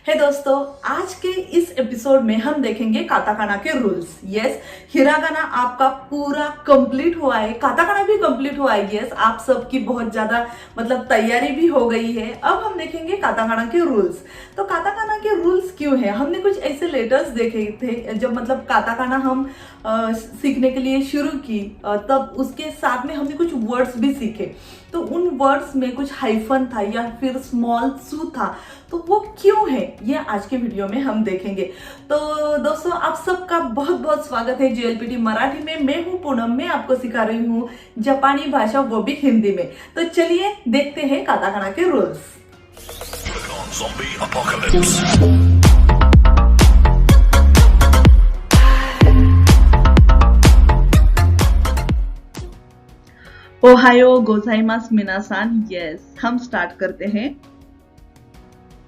है दोस्तों, आज के इस एपिसोड में हम देखेंगे काताकाना के रूल्स। यस, हिरागाना आपका पूरा कंप्लीट हुआ है, काताकाना भी कंप्लीट हुआ है। यस, आप सबकी बहुत ज्यादा तैयारी भी हो गई है। अब हम देखेंगे काताकाना के रूल्स। तो काताकाना के रूल्स क्यों है? हमने कुछ ऐसे लेटर्स देखे थे जब काताकाना हम सीखने के लिए शुरू की, तब उसके साथ में हमने कुछ वर्ड्स भी सीखे। तो उन वर्ड्स में कुछ हाइफन था या फिर स्मॉल सू था, तो वो क्यों है ये आज के वीडियो में हम देखेंगे। तो दोस्तों, आप सबका बहुत बहुत स्वागत है JLPT मराठी में। मैं हूं पूनम, मैं आपको सिखा रही हूँ जापानी भाषा, वो भी हिंदी में। तो चलिए देखते हैं काताकाना के रूल्स। ओहायो गोजाइमास मिनासान। यस, हम स्टार्ट करते हैं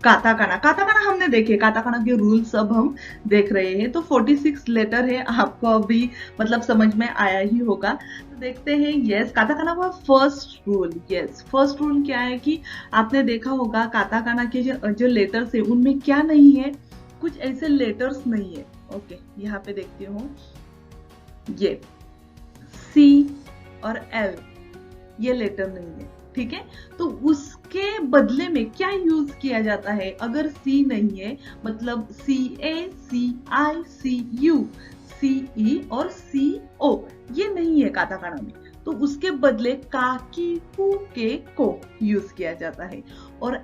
काताकाना। काताकाना हमने देखे, काताकाना के रूल्स अब हम देख रहे हैं। तो 46 लेटर है, आपको अभी समझ में आया ही होगा। तो देखते हैं। यस, काताकाना का first rule. Yes, first rule क्या है कि आपने देखा होगा काताकाना के जो लेटर्स है उनमें क्या नहीं है, कुछ ऐसे लेटर्स नहीं है। ओके, यहाँ पे देखती हूँ, ये C और L ये लेटर नहीं है, ठीक है। तो उसके बदले में क्या यूज किया जाता है? अगर C नहीं है, मतलब CA, CI, CU, CE और CO ये नहीं है काताकाना में, तो उसके बदले का, की, कु, के, को यूज किया जाता है। और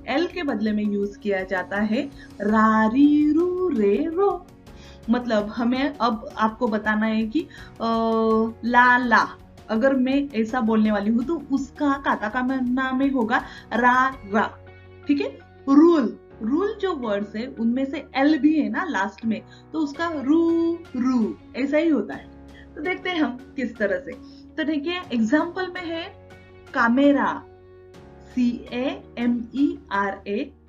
L के बदले में यूज किया जाता है रा, री, रू, रे, रो। हमें अब आपको बताना है कि ला अगर मैं ऐसा बोलने वाली हूं तो उसका काताकाना में होगा रा, ठीक है। रूल जो वर्ड्स है उनमें से L भी है ना लास्ट में, तो उसका रू ऐसा ही होता है। तो देखते हैं हम किस तरह से। तो देखिए, एग्जाम्पल में है कामेरा, CAMERA,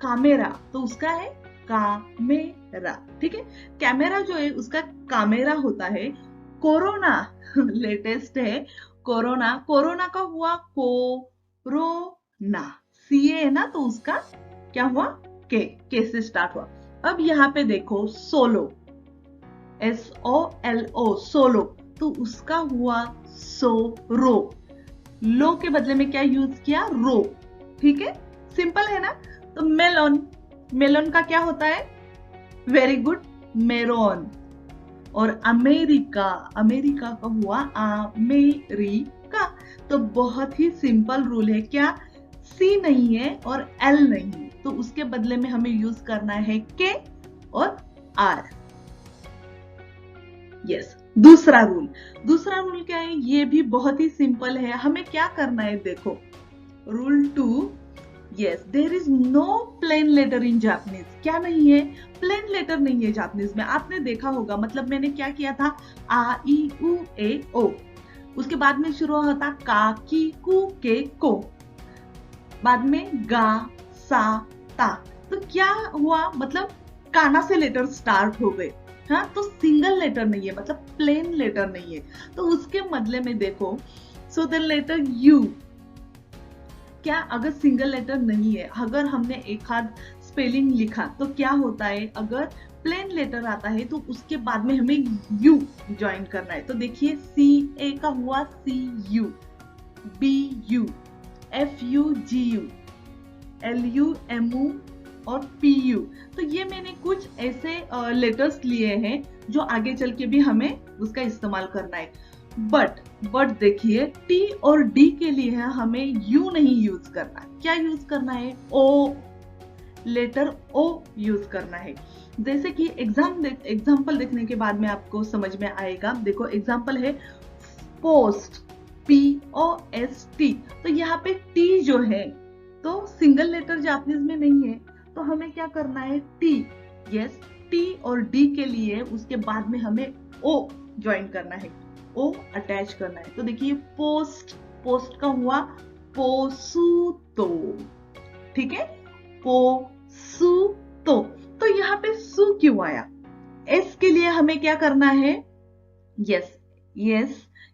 कामेरा, तो उसका है कामेरा, ठीक है। कैमेरा जो है उसका कामेरा होता है। कोरोना लेटेस्ट है, कोरोना का हुआ कोरोना, CA है ना, तो उसका क्या हुआ? के से स्टार्ट हुआ। अब यहाँ पे देखो सोलो, SOLO, सोलो, तो उसका हुआ सोरो। लो के बदले में क्या यूज किया? रो, ठीक है। सिंपल है ना। तो मेलोन का क्या होता है? वेरी गुड, मेरोन। और अमेरिका का हुआ अमेरिका। तो बहुत ही सिंपल रूल है। क्या? C नहीं है और L नहीं है, तो उसके बदले में हमें यूज करना है के और R। यस, दूसरा रूल क्या है? ये भी बहुत ही सिंपल है। हमें क्या करना है? देखो, rule 2। Yes, there is no plain letter in Japanese. क्या नहीं है? प्लेन लेटर नहीं है जापानीज में। आपने देखा होगा, मैंने क्या किया था? आ, ई, उ, ए, ओ, उसके बाद में शुरू होता का, की, कु, के, को, बाद में गा, सा, ता। तो क्या हुआ? काना से लेटर स्टार्ट हो गए। हाँ, तो सिंगल लेटर नहीं है, प्लेन लेटर नहीं है। तो उसके बदले में देखो, सो द लेटर यू। क्या? अगर सिंगल लेटर नहीं है, अगर हमने एक आध स्पेलिंग लिखा तो क्या होता है? अगर प्लेन लेटर आता है तो उसके बाद में हमें यू ज्वाइन करना है। तो देखिए, CA का हुआ CU, BU, FUGU, LUMU और PU। तो ये मैंने कुछ ऐसे लेटर्स लिए हैं जो आगे चल के भी हमें उसका इस्तेमाल करना है। बट देखिए, T और D के लिए हमें U नहीं यूज करना। क्या यूज करना है? O, लेटर O यूज करना है। जैसे कि एग्जाम्पल देखने के बाद में आपको समझ में आएगा। देखो, एग्जाम्पल है पोस्ट, POST। तो यहाँ पे T जो है तो सिंगल लेटर जापानीज में नहीं है, तो हमें क्या करना है? T। यस, T और D के लिए उसके बाद में हमें O ज्वाइन करना है, O अटैच करना है। तो देखिए, पोस्ट का हुआ पोसूतो, ठीक है, पोसूतो। तो यहाँ पे सु क्यों आया? S के लिए हमें क्या करना है? यस,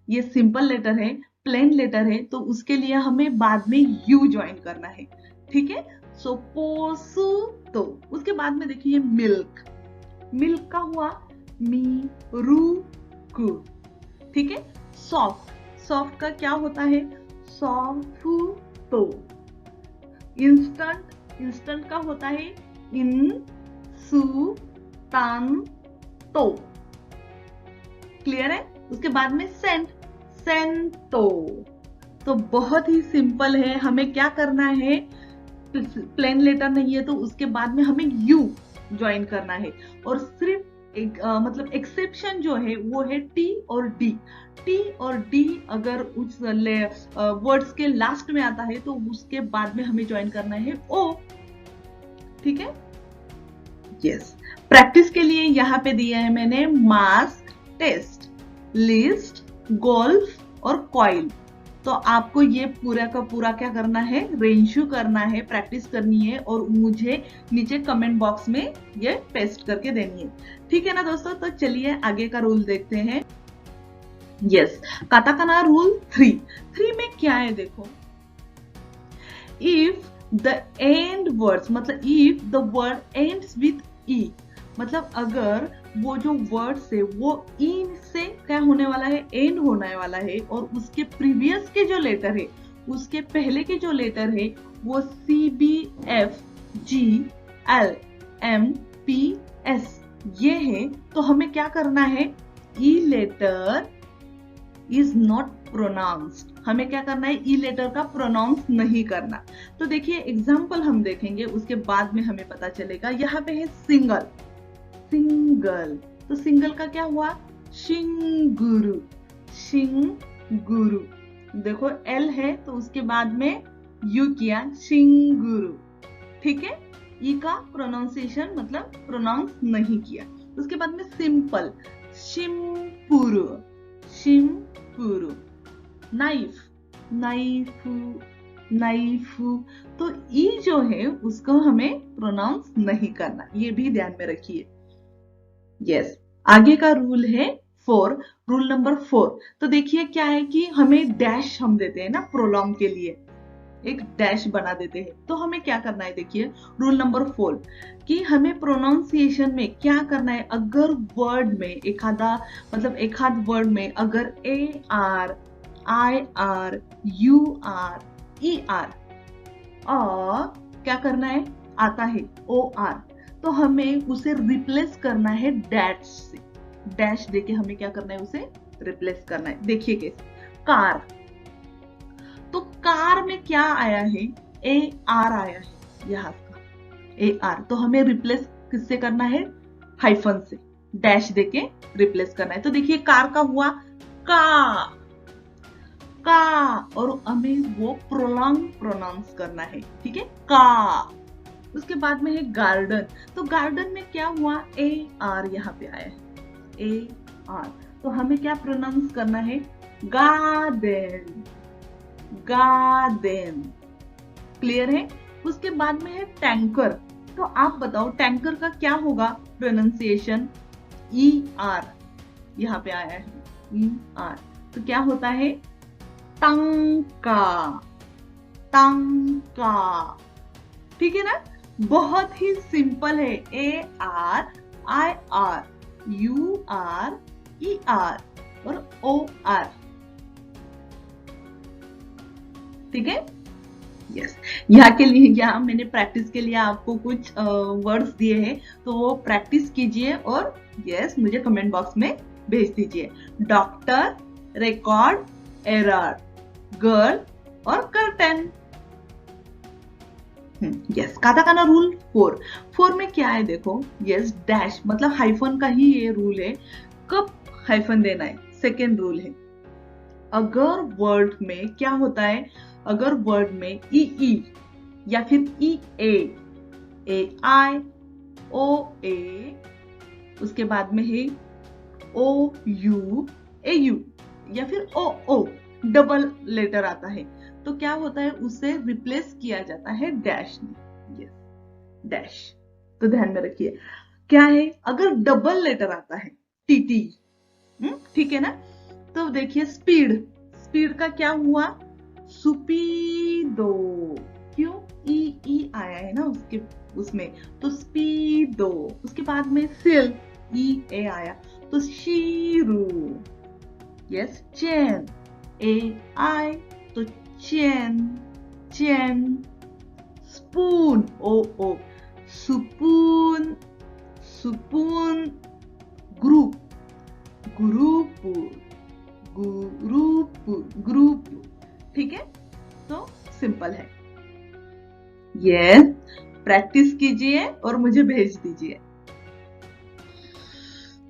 ये सिंपल लेटर है, प्लेन लेटर है, तो उसके लिए हमें बाद में U ज्वाइन करना है, ठीक है। सो पोसूतो, उसके बाद में देखिए मिल्क, मिल्क का हुआ मी रू कु, ठीक है। सॉफ्ट, सॉफ्ट का क्या होता है सॉफू तो। इंस्टेंट, इंस्टेंट का होता है इन सु तान तो, क्लियर है। उसके बाद में सेंट, सेंटो। तो बहुत ही सिंपल है, हमें क्या करना है, प्लेन लेटर नहीं है तो उसके बाद में हमें यू ज्वाइन करना है। और सिर्फ एक मतलब एक्सेप्शन जो है वो है टी और डी। टी और डी अगर उस वर्ड्स के लास्ट में आता है तो उसके बाद में हमें ज्वाइन करना है ओ, ठीक है। यस, प्रैक्टिस के लिए यहाँ पे दिया है मैंने मास, टेस्ट, लिस्ट, गोल्फ और कॉइल। तो आपको ये पूरा का पूरा क्या करना है, रेंशू करना है, प्रैक्टिस करनी है और मुझे नीचे कमेंट बॉक्स में ये पेस्ट करके देनी है, ठीक है ना दोस्तों। तो चलिए आगे का रूल देखते हैं। यस, काताकाना रूल 3 में क्या है देखो, इफ द एंड वर्ड्स, मतलब if the word ends with E, मतलब अगर वो जो वर्ड्स है वो इन से क्या होने वाला है, एंड होने वाला है, और उसके प्रीवियस के जो लेटर है, उसके पहले के जो लेटर है वो C B F G L M P S ये है, तो हमें क्या करना है, E letter is not pronounced, हमें क्या करना है, ई लेटर का प्रोनाउंस नहीं करना। तो देखिए एग्जाम्पल हम देखेंगे, उसके बाद में हमें पता चलेगा। यहाँ पे है सिंगल, सिंगल, तो सिंगल का क्या हुआ, शिंगुरु, शिंगुरु। देखो एल है तो उसके बाद में यू किया, शिंगुरु, ठीक है। ई का प्रोनाउंसिएशन मतलब प्रोनाउंस नहीं किया। उसके बाद में सिंपल, शिमपुरु, शिमपुरु। नाइफ, नाइफू, नाइफू। तो ई जो है उसको हमें प्रोनाउंस नहीं करना, ये भी ध्यान में रखिए। यस, आगे का रूल है 4, रूल नंबर 4। तो देखिए क्या है कि हमें डैश हम देते हैं ना प्रोलॉन्ग के लिए, एक डैश बना देते हैं। तो हमें क्या करना है, देखिए रूल नंबर 4 कि हमें प्रोनाउंसिएशन में क्या करना है, अगर वर्ड में एक आध वर्ड में अगर A R, I R, U R, E R और क्या करना है, आता है ओ आर, तो हमें उसे रिप्लेस करना है डैश से। डैश देके हमें क्या करना है, उसे रिप्लेस करना है। देखिए कैसे, कार, तो कार में क्या आया है, ए आर आया है, यहाँ का ए आर, तो हमें रिप्लेस किससे करना है, हाइफन से, डैश देके रिप्लेस करना है। तो देखिए कार का हुआ का, का, और हमें वो प्रोलॉन्ग प्रोनाउंस करना है, ठीक है, का। उसके बाद में है गार्डन, तो गार्डन में क्या हुआ, ए आर यहाँ पे आया है, ए आर, तो हमें क्या प्रोनाउंस करना है, गार्डन, गार्डन, क्लियर है। उसके बाद में है टैंकर, तो आप बताओ टैंकर का क्या होगा प्रोनाउंसिएशन, ई आर यहाँ पे आया है, ई आर, तो क्या होता है, टंका, टंका, ठीक है ना। बहुत ही सिंपल है, A R, I R, U R, E R और ओ आर, ठीक है। यस, यहाँ के लिए, यहाँ मैंने प्रैक्टिस के लिए आपको कुछ वर्ड्स दिए हैं, तो वो प्रैक्टिस कीजिए और यस मुझे कमेंट बॉक्स में भेज दीजिए। डॉक्टर, रिकॉर्ड, एरर, गर्ल और कर्टन। यस, काताकाना रूल 4 में क्या है देखो, यस डैश मतलब हाइफन का ही ये रूल है। कब हाइफन देना है, सेकेंड रूल है। अगर वर्ड में क्या होता है, अगर वर्ड में ई या फिर ई ए आई, ओ ए, उसके बाद में है ओ यू, ए यू या फिर ओ डबल लेटर आता है, तो क्या होता है, उसे रिप्लेस किया जाता है डैश में। यस, डैश, तो ध्यान में रखिए। क्या है, अगर डबल लेटर आता है टीटी, ठीक है ना। तो देखिए स्पीड, स्पीड का क्या हुआ, सुपीडो, क्यों, ई आया है ना उसके उसमें, तो स्पीडो। उसके बाद में सिल, ई ए आया, तो शीरू। यस, चेन, ए आई, तो chain, chain. Spoon, O O, spoon, spoon. Group, group, group, group. ठीक है, तो सिंपल है। यस, प्रैक्टिस कीजिए और मुझे भेज दीजिए।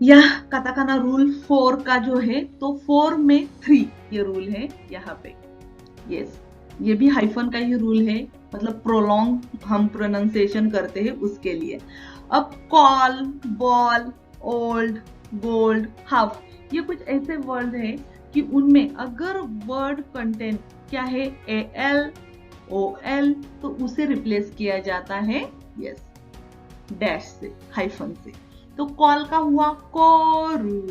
यह काताकाना रूल 4 का जो है, तो 4 में 3 ये रूल है यहाँ पे। यस, ये भी हाइफन का ही रूल है, मतलब प्रोलॉन्ग हम प्रोनाउंसिएशन करते हैं उसके लिए। अब call, ball, old, gold, half, ये कुछ ऐसे वर्ड है कि उनमें अगर वर्ड कंटेंट क्या है, ए एल ओ एल, तो उसे रिप्लेस किया जाता है यस डैश से, हाइफन से। तो कॉल का हुआ कोरू,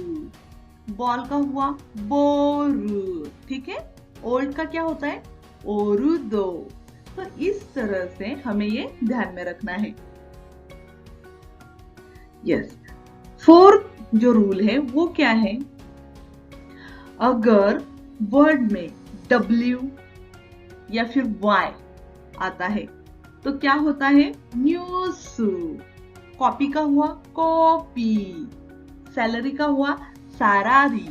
बॉल का हुआ बोरू। ठीक है, ओल्ड का क्या होता है, ओरुदो। तो इस तरह से हमें ये ध्यान में रखना है। यस, फोर्थ जो रूल है वो क्या है, अगर वर्ड में W या फिर Y आता है तो क्या होता है, न्यूज। कॉपी का हुआ कॉपी, सैलरी का हुआ सारारी।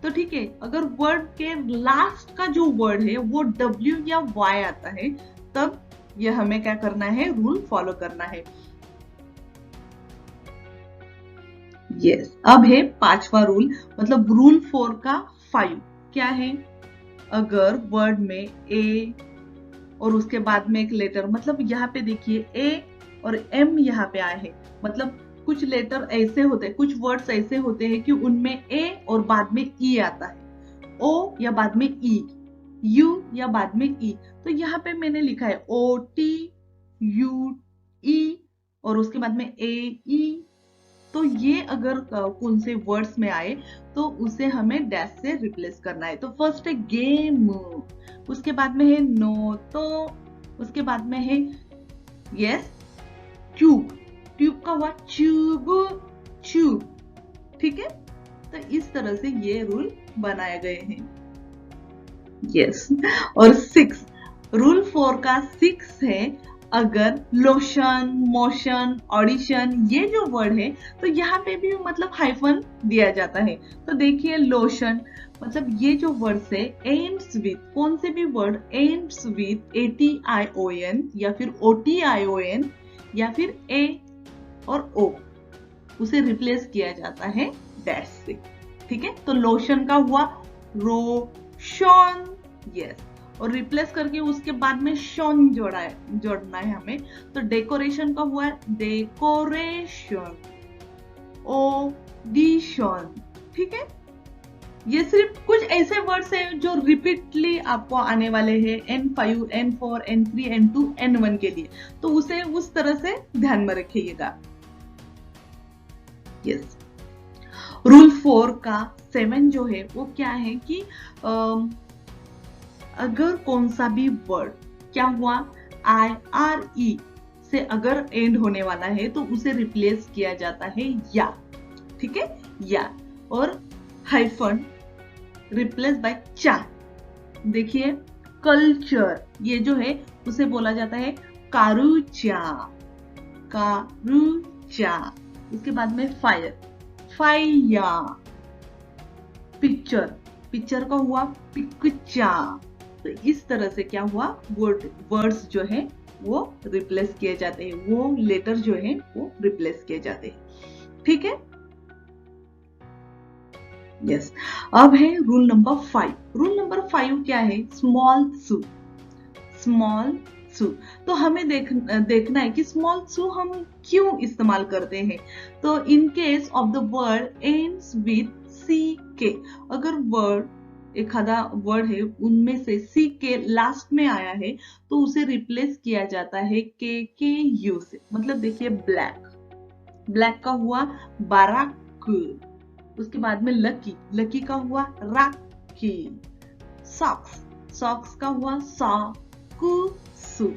तो ठीक है, अगर वर्ड के लास्ट का जो वर्ड है वो W या Y आता है, तब ये हमें क्या करना है, रूल फॉलो करना है। यस, अब है पांचवा रूल, मतलब रूल 4 का 5 क्या है, अगर वर्ड में ए और उसके बाद में एक लेटर, मतलब यहाँ पे देखिए ए और एम यहाँ पे आए हैं, मतलब कुछ लेटर ऐसे होते हैं, कुछ वर्ड्स ऐसे होते हैं कि उनमें ए और बाद में ई आता है, ओ या बाद में ई, यू या बाद में ई। तो यहाँ पे मैंने लिखा है ओ टी यू ई और उसके बाद में ए ई। तो ये अगर कौन से वर्ड्स में आए तो उसे हमें डैश से रिप्लेस करना है। तो फर्स्ट है गेम, उसके बाद में है नो, तो उसके बाद में है यस ट्यूब, ट्यूब का हुआ ट्यूब, ट्यूब। ठीक है, तो इस तरह से ये रूल बनाए गए हैं। यस, और 6 रूल 4 का 6 है, अगर लोशन, मोशन, ऑडिशन ये जो वर्ड है तो यहाँ पे भी मतलब हाइफन दिया जाता है। तो देखिए लोशन, मतलब ये जो वर्ड है एंड्स विथ, कौन से भी वर्ड एंड्स विथ ATION या फिर OTION या फिर ए और ओ, उसे रिप्लेस किया जाता है डैश से। ठीक है, तो लोशन का हुआ रोशन, यस, और रिप्लेस करके उसके बाद में शॉन जोड़ना है हमें। तो डेकोरेशन का हुआ डेकोरेशन, ओडिशन। ठीक है, ये सिर्फ कुछ ऐसे वर्ड्स हैं जो रिपीटली आपको आने वाले हैं N5, N4, N3, N2, N1 के लिए, तो उसे उस तरह से ध्यान में रखिएगा। यस, रूल 4 का 7 जो है वो क्या है कि अगर कौन सा भी वर्ड क्या हुआ IRE से अगर एंड होने वाला है तो उसे रिप्लेस किया जाता है या। ठीक है, या, और हाइफन रिप्लेस बाय चा। देखिए कल्चर, ये जो है उसे बोला जाता है कारुचा, कारुचा। उसके बाद में फायर, फाइया। पिक्चर, पिक्चर का हुआ पिक्चा। तो इस तरह से क्या हुआ, वर्ड्स जो है वो रिप्लेस किए जाते हैं, वो लेटर जो है वो रिप्लेस किए जाते हैं। ठीक है, यस, अब है रूल नंबर 5। रूल नंबर 5 क्या है, स्मॉल सू, स्मॉल सू। तो हमें देखना है कि स्मॉल सू हम क्यों इस्तेमाल करते हैं। तो in case of the word ends with CK, अगर वर्ड एखादा वर्ड है उनमें से CK लास्ट में आया है तो उसे रिप्लेस किया जाता है KKU से। मतलब देखिए ब्लैक, ब्लैक का हुआ बाराक, उसके बाद में लकी, लकी का हुआ राकी। सॉक्स, सॉक्स का हुआ साकुसु,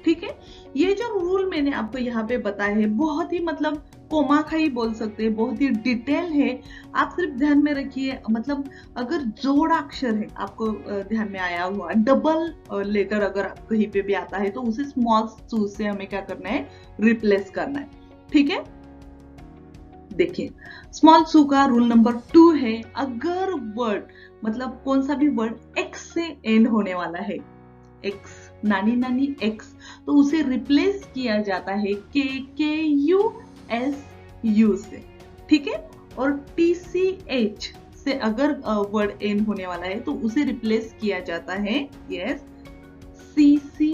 ठीक है। ये जो रूल मैंने आपको यहाँ पे बताया है बहुत ही मतलब कोमाखा ही बोल सकते हैं, बहुत ही डिटेल है। आप सिर्फ ध्यान में रखिए, मतलब अगर जोड़ाक्षर है आपको ध्यान में आया हुआ, डबल लेटर अगर कहीं पे भी आता है तो उसे स्मॉल सू से हमें क्या करना है, रिप्लेस करना है। ठीक है, देखिए स्मॉल सू का रूल नंबर 2 है, अगर वर्ड मतलब कौन सा भी वर्ड एक्स से एंड होने वाला है, एक्स नानी नानी एक्स, तो उसे रिप्लेस किया जाता है के यू एस यू से। ठीक है, और टी सी एच से अगर वर्ड एंड होने वाला है तो उसे रिप्लेस किया जाता है yes C C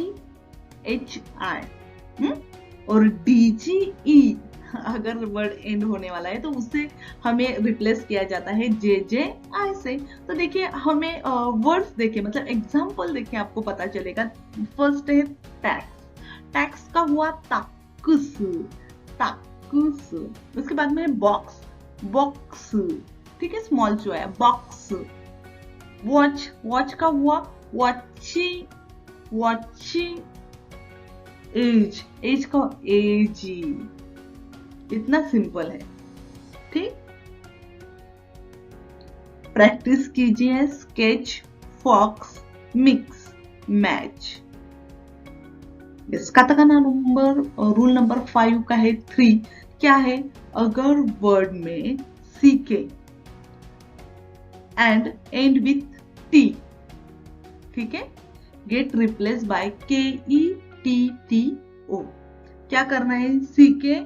H I, और डी जी ई अगर वर्ड एंड होने वाला है तो उससे हमें रिप्लेस किया जाता है जे जे आई से। तो देखिए हमें वर्ड्स देखिए, मतलब एग्जांपल देखिए, आपको पता चलेगा। फर्स्ट है टैक्स, टैक्स का हुआ ताकुस, ताकुस। उसके बाद में बॉक्स, बॉक्स। ठीक है, स्मॉल जो है बॉक्स। वॉच, वॉच का हुआ वॉची, वॉची। एज, एज का एजी। इतना सिंपल है। ठीक, प्रैक्टिस कीजिए। Sketch, fox, mix, match. Yes, katakana number rule number 5 का है 3, क्या है, अगर वर्ड में CK and end with T, ठीक है, गेट रिप्लेस बाय के ई टी टी ओ। क्या करना है, सीके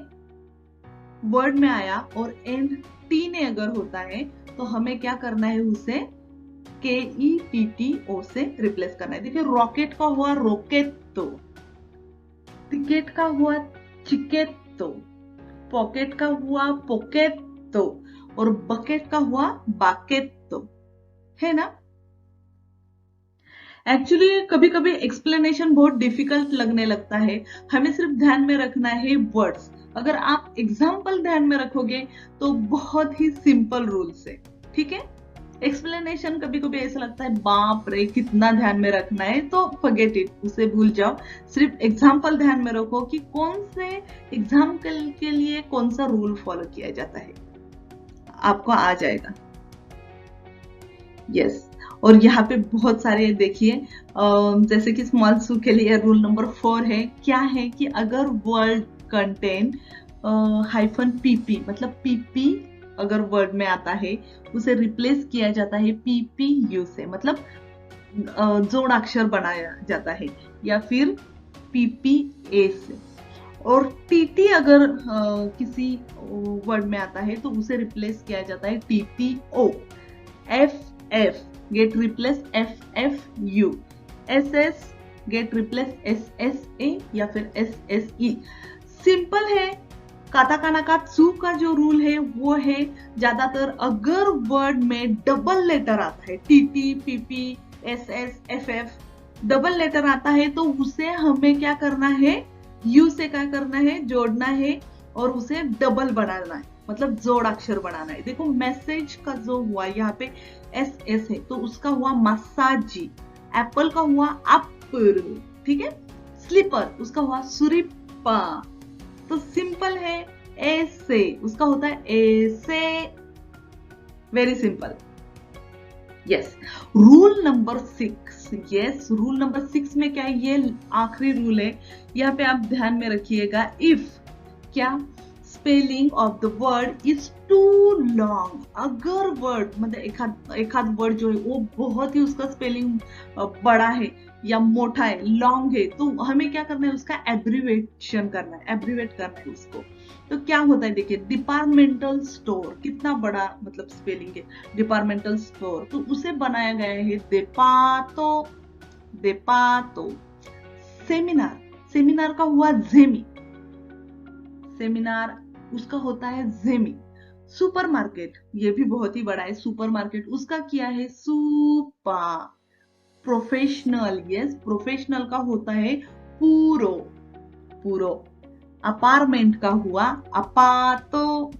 वर्ड में आया और एंड टी ने अगर होता है तो हमें क्या करना है, उसे के ई टी टी ओ से रिप्लेस करना है। देखिए रॉकेट का हुआ रोकेतो, टिकेट का हुआ चिकेतो, पॉकेट का हुआ पोकेतो, और बकेट का हुआ बाकेतो, है ना। एक्चुअली कभी कभी एक्सप्लेनेशन बहुत डिफिकल्ट लगने लगता है, हमें सिर्फ ध्यान में रखना है वर्ड्स। अगर आप एग्जाम्पल ध्यान में रखोगे तो बहुत ही सिंपल रूल्स है। ठीक है, एक्सप्लेनेशन कभी कभी ऐसा लगता है बाप रे कितना ध्यान में रखना है, तो फॉरगेट इट, उसे भूल जाओ। सिर्फ एग्जाम्पल ध्यान में रखो कि कौन से एग्जाम्पल के लिए कौन सा रूल फॉलो किया जाता है, आपको आ जाएगा। यस, और यहाँ पे बहुत सारे देखिए, जैसे कि स्मॉल सू के लिए रूल नंबर 4 है, क्या है कि अगर वर्ड कंटेन हाइफन पीपी, मतलब पीपी अगर वर्ड में आता है उसे रिप्लेस किया जाता है पीपी यू से, मतलब जोड़ाक्षर बनाया जाता है, या फिर पीपी ए से। और टीटी अगर किसी वर्ड में आता है तो उसे रिप्लेस किया जाता है TT O. F F get replace F F U. S S get replace S S A या फिर एस एस ई। सिंपल है। काताकाना का त्सु का जो रूल है वो है, ज्यादातर अगर वर्ड में डबल लेटर आता है, TT PP S S F F, double letter आता है तो उसे हमें क्या करना है, यू से क्या करना है, जोड़ना है और उसे डबल बनाना है, मतलब जोड़ अक्षर बनाना है। देखो मैसेज का जो हुआ यहाँ पे एस एस है तो उसका हुआ मसाजी। एप्पल का हुआ अपर, ठीक है। स्लीपर उसका हुआ सुरिपा। तो सिंपल है, ऐसे उसका होता है ऐसे। Very simple. Yes, rule number 6। Yes, rule number 6 में क्या है, ये आखिरी रूल है, यहाँ पे आप ध्यान में रखिएगा। इफ क्या spelling of the word is too long, अगर वर्ड मतलब एक आध वर्ड जो है वो बहुत ही उसका स्पेलिंग बड़ा है या मोटा है, लॉन्ग है, तो हमें क्या करना है, उसका एब्रीवेशन करना है, एब्रीवेट करना है उसको। तो क्या होता है, देखिए डिपार्टमेंटल स्टोर कितना बड़ा मतलब स्पेलिंग है, डिपार्टमेंटल स्टोर, तो उसे बनाया गया है देपातो, देपातो। सेमिनार, सेमिनार का हुआ जेमी, सेमिनार उसका होता है जेमी। सुपरमार्केट ये भी बहुत ही बड़ा है, सुपरमार्केट उसका किया है सुपा। प्रोफेशनल, यस प्रोफेशनल का होता है पूरो, पूरो। अपार्टमेंट का हुआ अपातो,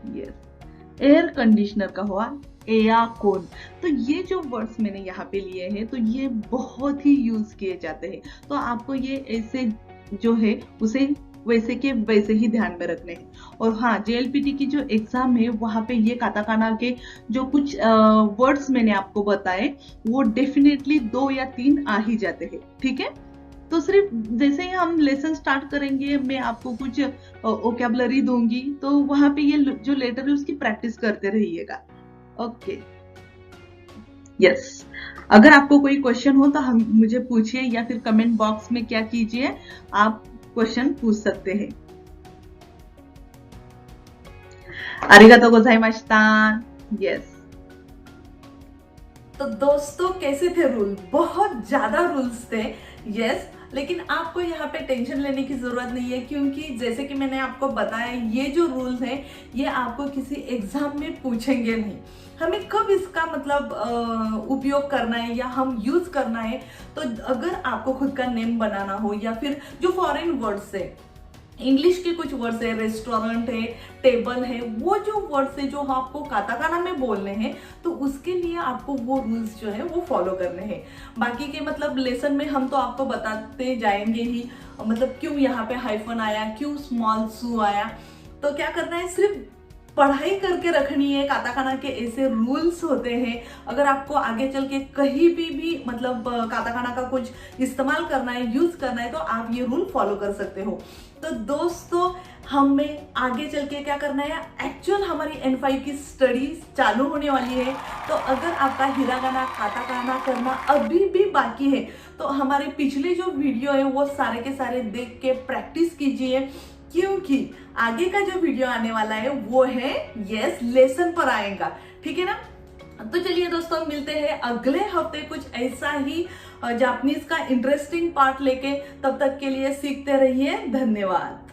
यस। एयर कंडीशनर का हुआ एयाकोन। तो ये जो वर्ड्स मैंने यहाँ पे लिए हैं तो ये बहुत ही यूज किए जाते हैं, तो आपको ये ऐसे जो है उसे वैसे के वैसे ही ध्यान में रखने हैं। और हाँ, JLPT की जो एग्जाम है वहां पे ये काताकाना के जो कुछ वर्ड्स मैंने आपको बताए वो डेफिनेटली 2 या 3 आ ही जाते हैं, ठीक है। तो सिर्फ जैसे ही हम लेसन स्टार्ट करेंगे, मैं आपको कुछ वोकैबुलरी दूंगी, तो वहां पे ये जो लेटर है उसकी प्रैक्टिस करते रहिएगा। Okay, yes. अगर आपको कोई क्वेश्चन हो तो हम मुझे पूछिए या फिर कमेंट बॉक्स में क्या कीजिए, आप क्वेश्चन पूछ सकते हैं। आरिगातो गोजाइमाशिता। यस। तो दोस्तों कैसे थे रूल? बहुत ज्यादा रूल्स थे, यस। लेकिन आपको यहाँ पे टेंशन लेने की जरूरत नहीं है, क्योंकि जैसे कि मैंने आपको बताया, ये जो रूल्स हैं ये आपको किसी एग्जाम में पूछेंगे नहीं। हमें कब इसका मतलब उपयोग करना है या हम यूज करना है, तो अगर आपको खुद का नेम बनाना हो या फिर जो फॉरेन वर्ड्स है, इंग्लिश के कुछ वर्ड्स है, रेस्टोरेंट है, टेबल है, वो जो वर्ड्स है जो आपको काताकाना में बोलने हैं, तो उसके लिए आपको वो रूल्स जो है वो फॉलो करने हैं। बाकी के मतलब लेसन में हम तो आपको बताते जाएंगे ही, मतलब क्यों यहाँ पे हाइफन आया, क्यों स्मॉल सू आया। तो क्या करना है, सिर्फ पढ़ाई करके रखनी है। काताकाना के ऐसे रूल्स होते हैं, अगर आपको आगे चल के कहीं भी मतलब काताकाना का कुछ इस्तेमाल करना है, यूज करना है, तो आप ये रूल फॉलो कर सकते हो। तो दोस्तों हमें आगे चल के क्या करना है, एक्चुअल हमारी N5 की स्टडी चालू होने वाली है। तो अगर आपका हिरागाना काताकाना करना अभी भी बाकी है, तो हमारे पिछले जो वीडियो है वो सारे के सारे देख के प्रैक्टिस कीजिए, क्योंकि आगे का जो वीडियो आने वाला है वो है यस लेसन पर आएगा, ठीक है ना। तो चलिए दोस्तों, मिलते हैं अगले हफ्ते कुछ ऐसा ही जापानीज का इंटरेस्टिंग पार्ट लेके। तब तक के लिए सीखते रहिए। धन्यवाद।